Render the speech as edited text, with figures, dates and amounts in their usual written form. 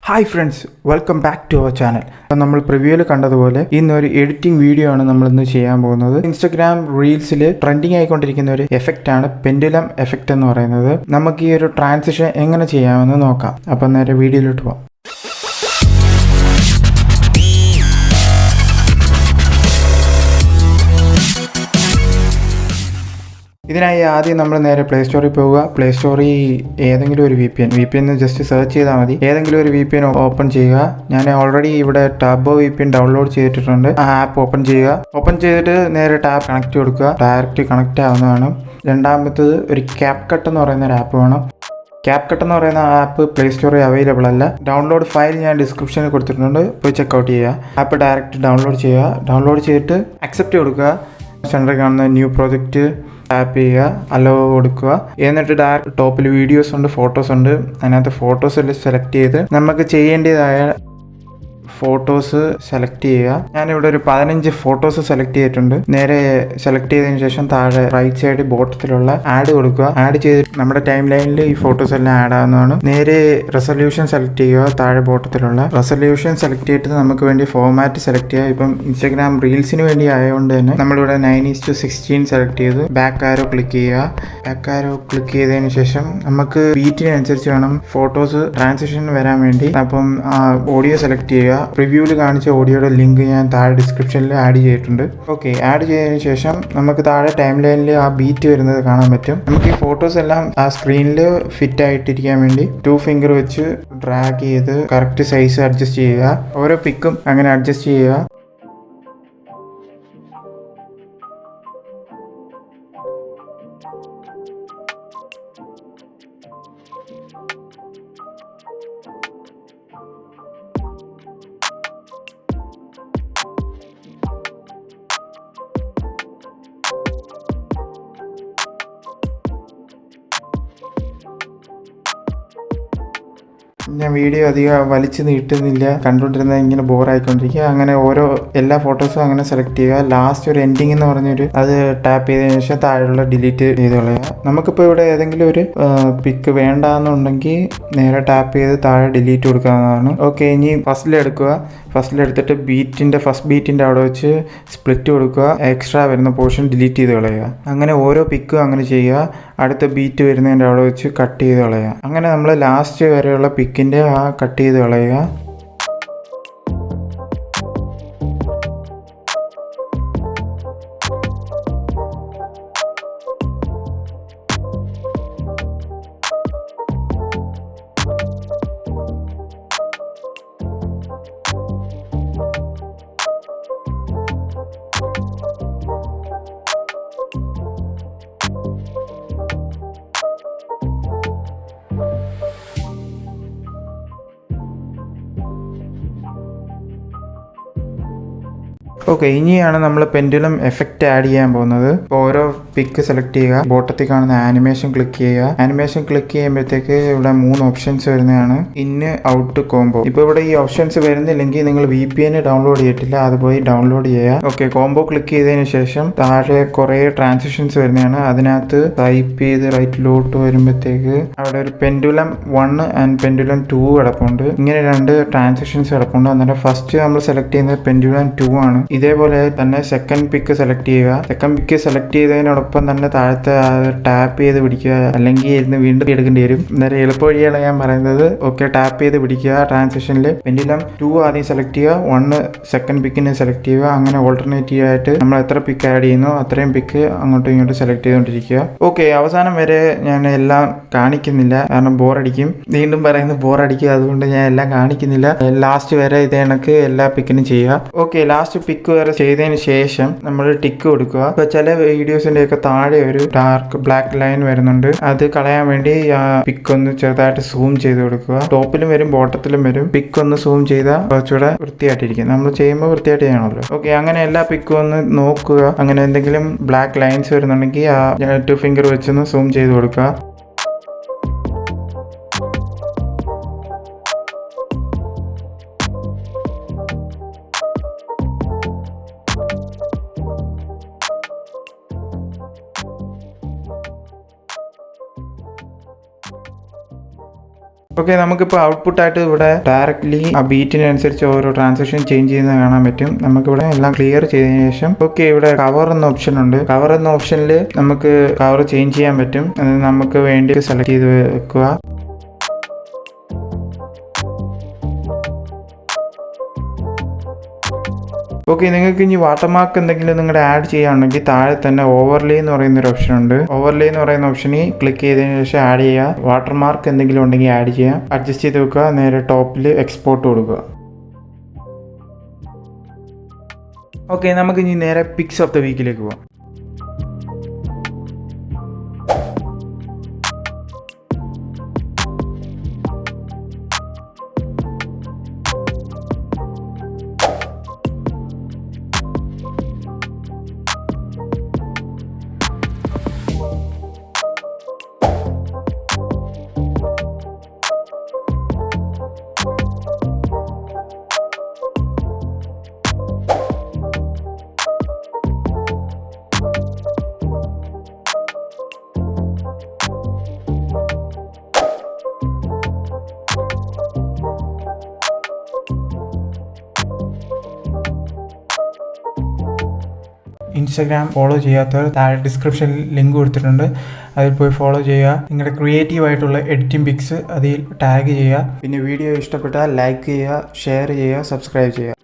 Hi friends, welcome back to our channel. അപ്പം നമ്മൾ പ്രിവ്യൂവിൽ കണ്ടതുപോലെ ഇന്നൊരു എഡിറ്റിംഗ് വീഡിയോ ആണ് നമ്മളിന്ന് ചെയ്യാൻ പോകുന്നത്. ഇൻസ്റ്റഗ്രാം റീൽസിൽ ട്രെൻഡിങ് ആയിക്കൊണ്ടിരിക്കുന്ന ഒരു എഫക്റ്റ് ആണ് പെൻഡുലം എഫക്റ്റ് എന്ന് പറയുന്നത്. നമുക്ക് ഈ ഒരു ട്രാൻസിഷൻ എങ്ങനെ ചെയ്യാമെന്ന് നോക്കാം. അപ്പം നേരെ വീഡിയോയിലോട്ട് പോകാം. ഇതിനായി ആദ്യം നമ്മൾ നേരെ പ്ലേ സ്റ്റോറിൽ പോവുക. പ്ലേ സ്റ്റോറിൽ ഏതെങ്കിലും ഒരു V P N just search ചെയ്താൽ മതി. ഏതെങ്കിലും ഒരു വി പി എൻ ഓപ്പൺ ചെയ്യുക. ഞാൻ ഓൾറെഡി ഇവിടെ ടാബോ വി പി എൻ ഡൗൺലോഡ് ചെയ്തിട്ടുണ്ട്. ആ ആപ്പ് ഓപ്പൺ ചെയ്യുക. ഓപ്പൺ ചെയ്തിട്ട് നേരെ ടാബ് കണക്ട് കൊടുക്കുക. ഡയറക്റ്റ് കണക്റ്റ് ആവുന്നതാണ്. രണ്ടാമത്തത് ഒരു ക്യാപ്കട്ട് എന്ന് പറയുന്ന ഒരു ആപ്പ് വേണം. ക്യാപ്കട്ട് എന്ന് പറയുന്ന ആപ്പ് പ്ലേ സ്റ്റോറിൽ അവൈലബിൾ അല്ല. ഡൗൺലോഡ് ഫയൽ ഞാൻ ഡിസ്ക്രിപ്ഷനിൽ കൊടുത്തിട്ടുണ്ട്, പോയി ചെക്കൗട്ട് ചെയ്യുക. ആപ്പ് ഡയറക്റ്റ് ഡൗൺലോഡ് ചെയ്യുക. ഡൗൺലോഡ് ചെയ്തിട്ട് അക്സെപ്റ്റ് കൊടുക്കുക. സെൻറ്ററിൽ കാണുന്ന ന്യൂ പ്രോജക്റ്റ് ടാപ്പ് ചെയ്യുക, അലോ കൊടുക്കുക. എന്നിട്ട് ഡയറക്റ്റ് ടോപ്പിൽ വീഡിയോസ് ഉണ്ട്, ഫോട്ടോസ് ഉണ്ട്. അതിനകത്ത് ഫോട്ടോസ് എല്ലാം സെലക്ട് ചെയ്ത് നമുക്ക് ചെയ്യേണ്ടതായ ഫോട്ടോസ് സെലക്ട് ചെയ്യുക. ഞാനിവിടെ ഒരു 15 ഫോട്ടോസ് സെലക്ട് ചെയ്തിട്ടുണ്ട്. നേരെ സെലക്ട് ചെയ്തതിന് ശേഷം താഴെ റൈറ്റ് സൈഡ് ബോട്ടത്തിലുള്ള ആഡ് കൊടുക്കുക. ആഡ് ചെയ്തിട്ട് നമ്മുടെ ടൈം ലൈനിൽ ഈ ഫോട്ടോസ് എല്ലാം ആഡ് ആവുന്നതാണ്. നേരെ റെസൊല്യൂഷൻ സെലക്ട് ചെയ്യുക. താഴെ ബോട്ടത്തിലുള്ള റെസൊല്യൂഷൻ സെലക്ട് ചെയ്തിട്ട് നമുക്ക് വേണ്ടി ഫോർമാറ്റ് സെലക്ട് ചെയ്യുക. ഇപ്പം ഇൻസ്റ്റാഗ്രാം റീൽസിന് വേണ്ടി ആയതുകൊണ്ട് തന്നെ നമ്മളിവിടെ 9:16 സെലക്ട് ചെയ്ത് ബാക്ക് ആരോ ക്ലിക്ക് ചെയ്യുക. ബാക്ക് ആരോ ക്ലിക്ക് ചെയ്തതിന് ശേഷം നമുക്ക് ബീറ്റിനനുസരിച്ച് വേണം ഫോട്ടോസ് ട്രാൻസിഷൻ വരാൻ വേണ്ടി. അപ്പം ഓഡിയോ സെലക്ട് ചെയ്യുക. റിവ്യൂവിൽ കാണിച്ച ഓഡിയോയുടെ ലിങ്ക് ഞാൻ താഴെ ഡിസ്ക്രിപ്ഷനിൽ ആഡ് ചെയ്തിട്ടുണ്ട്. ഓക്കെ, ആഡ് ചെയ്തതിന് ശേഷം നമുക്ക് താഴെ ടൈം ലൈനിൽ ആ ബീറ്റ് വരുന്നത് കാണാൻ പറ്റും. നമുക്ക് ഈ ഫോട്ടോസ് എല്ലാം ആ സ്ക്രീനിൽ ഫിറ്റ് ആയിട്ടിരിക്കാൻ വേണ്ടി 2 ഫിംഗർ വെച്ച് ഡ്രാഗ് ചെയ്ത് കറക്റ്റ് സൈസ് അഡ്ജസ്റ്റ് ചെയ്യുക. ഓരോ പിക്കും അങ്ങനെ അഡ്ജസ്റ്റ് ചെയ്യുക. ഞാൻ വീഡിയോ അധികം വലിച്ചു നീട്ടുന്നില്ല, കണ്ടുകൊണ്ടിരുന്നത് ഇങ്ങനെ ബോറായിക്കൊണ്ടിരിക്കുക. അങ്ങനെ എല്ലാ ഫോട്ടോസും അങ്ങനെ സെലക്ട് ചെയ്യുക. ലാസ്റ്റ് ഒരു എൻഡിങ് എന്ന് പറഞ്ഞൊരു അത് ടാപ്പ് ചെയ്തതിനു ശേഷം താഴെയുള്ള ഡിലീറ്റ് ചെയ്ത് കളയുക. നമുക്കിപ്പോൾ ഇവിടെ ഏതെങ്കിലും ഒരു പിക്ക് വേണ്ടാന്നുണ്ടെങ്കിൽ നേരെ ടാപ്പ് ചെയ്ത് താഴെ ഡിലീറ്റ് കൊടുക്കാവുന്നതാണ്. ഓക്കെ, ഇനി ഫസ്റ്റിലെടുക്കുക. ഫസ്റ്റിലെടുത്തിട്ട് ഫസ്റ്റ് ബീറ്റിൻ്റെ അവിടെ വെച്ച് സ്പ്ലിറ്റ് കൊടുക്കുക. എക്സ്ട്രാ വരുന്ന പോർഷൻ ഡിലീറ്റ് ചെയ്ത് കളയുക. അങ്ങനെ ഓരോ പിക്കും അങ്ങനെ ചെയ്യുക. അടുത്ത ബീറ്റ് വരുന്നതിൻ്റെ അവിടെ വെച്ച് കട്ട് ചെയ്ത് കളയുക. അങ്ങനെ നമ്മൾ ലാസ്റ്റ് വരെയുള്ള പിക്കിൻ്റെ ആ കട്ട് ചെയ്ത് കളയുക. ഓക്കെ, ഇനിയാണ് നമ്മൾ പെൻഡുലം എഫക്റ്റ് ആഡ് ചെയ്യാൻ പോകുന്നത്. ഓരോ പിക്ക് സെലക്ട് ചെയ്യുക. ബോട്ടത്തിൽ കാണുന്ന ആനിമേഷൻ ക്ലിക്ക് ചെയ്യുക. ആനിമേഷൻ ക്ലിക്ക് ചെയ്യുമ്പോഴത്തേക്ക് ഇവിടെ 3 ഓപ്ഷൻസ് വരുന്നതാണ്. ഇന്ന്, ഔട്ട്, കോംബോ. ഇപ്പോൾ ഇവിടെ ഈ ഓപ്ഷൻസ് വരുന്നില്ലെങ്കിൽ നിങ്ങൾ VPN ഡൗൺലോഡ് ചെയ്തിട്ടില്ല, അത് പോയി ഡൗൺലോഡ് ചെയ്യുക. ഓക്കെ, കോംബോ ക്ലിക്ക് ചെയ്തതിന് ശേഷം താഴെ കുറേ ട്രാൻസിഷൻസ് വരുന്നതാണ്. അതിനകത്ത് ടൈപ്പ് ചെയ്ത് റൈറ്റിലോട്ട് വരുമ്പോഴത്തേക്ക് അവിടെ ഒരു പെൻഡുലം 1 ആൻഡ് പെൻഡുലം 2 കിടപ്പുണ്ട്. ഇങ്ങനെ 2 ട്രാൻസിഷൻസ് കിടപ്പുണ്ട്. അന്നേരം ഫസ്റ്റ് നമ്മൾ സെലക്ട് ചെയ്യുന്നത് പെൻഡുലം 2 ആണ്. ഇതേപോലെ തന്നെ സെക്കൻഡ് പിക്ക് സെലക്ട് ചെയ്യുക. സെക്കൻഡ് പിക്ക് സെലക്ട് ചെയ്തതിനോടൊപ്പം തന്നെ താഴത്തെ ടാപ്പ് ചെയ്ത് പിടിക്കുക, അല്ലെങ്കിൽ ഇരുന്ന് വീണ്ടും എടുക്കേണ്ടി വരും. നേരെ എളുപ്പ വഴിയാണ് ഞാൻ പറയുന്നത്. ഓക്കെ, ടാപ്പ് ചെയ്ത് പിടിക്കുക. ട്രാൻസിഷനിൽ പെൻഡുലം 2 ആദ്യം സെലക്ട് ചെയ്യുക, 1 സെക്കൻഡ് പിക്കിനെ സെലക്ട് ചെയ്യുക. അങ്ങനെ ഓൾട്ടർനേറ്റീവ് ആയിട്ട് നമ്മൾ എത്ര പിക്ക് ആഡ് ചെയ്യുന്നു അത്രയും പിക്ക് അങ്ങോട്ടും ഇങ്ങോട്ടും സെലക്ട് ചെയ്തുകൊണ്ടിരിക്കുക. ഓക്കെ, അവസാനം വരെ ഞാൻ എല്ലാം കാണിക്കുന്നില്ല, കാരണം ബോറടിക്കും. വീണ്ടും പറയുന്നത് ബോറടിക്കും, അതുകൊണ്ട് ഞാൻ എല്ലാം കാണിക്കുന്നില്ല. ലാസ്റ്റ് വരെ ഇതേ കണക്ക് എല്ലാ പിക്കിനും ചെയ്യുക. ഓക്കെ, ലാസ്റ്റ് പിക്ക് വരെ ചെയ്തതിന് ശേഷം നമ്മൾ ടിക്ക് കൊടുക്കുക. ഇപ്പൊ ചില വീഡിയോസിന്റെ ഒക്കെ താഴെ ഒരു ഡാർക്ക് ബ്ലാക്ക് ലൈൻ വരുന്നുണ്ട്. അത് കളയാൻ വേണ്ടി ആ പിക്ക് ഒന്ന് ചെറുതായിട്ട് സൂം ചെയ്ത് കൊടുക്കുക. ടോപ്പിലും വരും, ബോട്ടത്തിലും വരും. പിക്ക് ഒന്ന് സൂം ചെയ്താൽ കുറച്ചുകൂടെ വൃത്തിയായിട്ടിരിക്കും. നമ്മൾ ചെയ്യുമ്പോൾ വൃത്തിയായിട്ട് ചെയ്യണമല്ലോ. ഓക്കെ, അങ്ങനെ എല്ലാ പിക്കും ഒന്ന് നോക്കുക. അങ്ങനെ എന്തെങ്കിലും ബ്ലാക്ക് ലൈൻസ് വരുന്നുണ്ടെങ്കിൽ ആ 2 ഫിംഗർ വെച്ചൊന്ന് സൂം ചെയ്ത് കൊടുക്കുക. ഓക്കെ, നമുക്കിപ്പോൾ ഔട്ട്പുട്ടായിട്ട് ഇവിടെ ഡയറക്റ്റ്ലി ആ ബീറ്റിനനുസരിച്ച് ഓരോ ട്രാൻസാക്ഷൻ ചേഞ്ച് ചെയ്യുന്നത് കാണാൻ പറ്റും. നമുക്കിവിടെ എല്ലാം ക്ലിയർ ചെയ്തതിനു ശേഷം ഓക്കെ, ഇവിടെ കവർ എന്ന ഓപ്ഷൻ ഉണ്ട്. കവർ എന്ന ഓപ്ഷനിൽ നമുക്ക് കവർ ചേഞ്ച് ചെയ്യാൻ പറ്റും. അത് നമുക്ക് വേണ്ടി സെലക്ട് ചെയ്ത് വെക്കുക. ഓക്കെ, നിങ്ങൾക്ക് ഇനി വാട്ടർമാർക്ക് എന്തെങ്കിലും നിങ്ങളുടെ ആഡ് ചെയ്യാനുണ്ടെങ്കിൽ താഴെ തന്നെ ഓവർലേ എന്ന് പറയുന്ന ഒരു ഓപ്ഷൻ ഉണ്ട്. ഓവർലേ എന്ന് പറയുന്ന ഓപ്ഷനിൽ ക്ലിക്ക് ചെയ്തതിനു ശേഷം ആഡ് ചെയ്യുക. വാട്ടർമാർക്ക് എന്തെങ്കിലും ഉണ്ടെങ്കിൽ ആഡ് ചെയ്യാം. അഡ്ജസ്റ്റ് ചെയ്ത് വെക്കുക. നേരെ ടോപ്പിൽ എക്സ്പോർട്ട് കൊടുക്കുക. ഓക്കെ, നമുക്ക് ഇനി നേരെ പിക്സ് ഓഫ് ദ വീക്കിലേക്ക് പോകാം. ഇൻസ്റ്റാഗ്രാം ഫോളോ ചെയ്യാത്തവർ താഴെ ഡിസ്ക്രിപ്ഷനിൽ ലിങ്ക് കൊടുത്തിട്ടുണ്ട്. അതിൽ പോയി ഫോളോ ചെയ്യുക. നിങ്ങളുടെ ക്രിയേറ്റീവ് ആയിട്ടുള്ള എഡിറ്റിംഗ് പിക്സ് അതിൽ ടാഗ് ചെയ്യുക. പിന്നെ വീഡിയോ ഇഷ്ടപ്പെട്ടാൽ ലൈക്ക് ചെയ്യുക, ഷെയർ ചെയ്യുക, സബ്സ്ക്രൈബ് ചെയ്യുക.